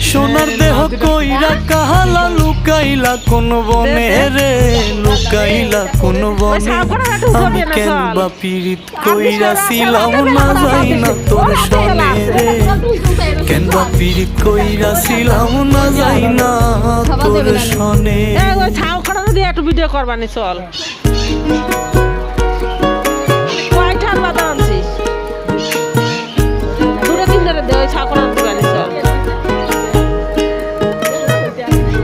সোনার দেহ কইরা কাহালা লুকাইলা কোন বনে রে, লুকাইলা কোন বনে। আমি কেন বা পীড়িত কইরাছিলাম না যাই না তোর সনে রে, কেন বা পীড়িত কইরাছিলাম না যাই না তোর সনে। একটু ভিডিও করবানি চল। কয়টার বাদা আনছিস? দুটো তিনটে দে ওই ছাকড়া দিবানি চল।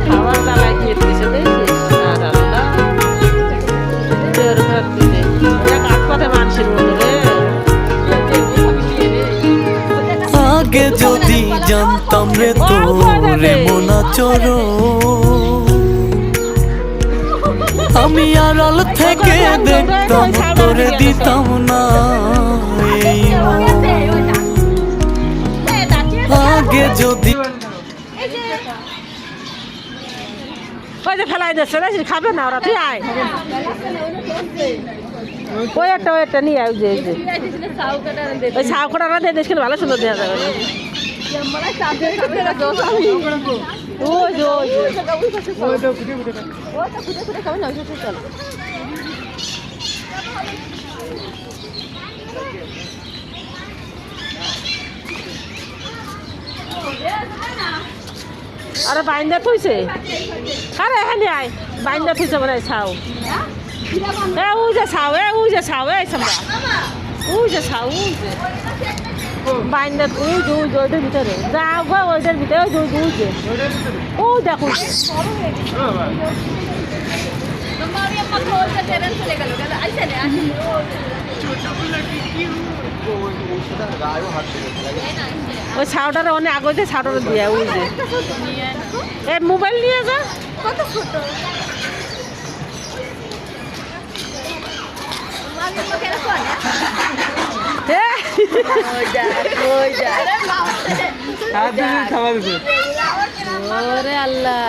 খাবার জ্বালায় কি দিছে দেখছিস? আর আল্লাহ তোর ঘর দিতে এক পাতে মানুষের মতো রে। আগে যদি জানতাম রে তোরে মনা চরো, আমি আড়াল থেকে দেখতাম তোরে দিতাম না এই মন। আগে যদি ওই যে ফেলাই দিচ্ছে রে, খাবে না ওরা, তুই আয়। ওই একটা নিয়ে আয়, যে ওই ছাউ কটাটা দিয়ে দেশ ভালো সুন্দর দেওয়া যাবে। ওই যে আরে বাইন্দা থইছে, আরে এখানে আয়, বাইন্দা থইছে মানে ছাউ। ওই যে ছাউ, ওই যে ছাউ, এই সামরা ওই যে ছাউ, ওই যে বাইন্দা, ওই যে ওইটার ভিতরে যাও গো, ওইটার ভিতরে ওই যে ও দেখো। ওই ছাউটারে অনেক আগে ছাউটারে দিয়ে ওই যে এ মোবাইল নিয়ে যা। কত ছোট আল্লাহ।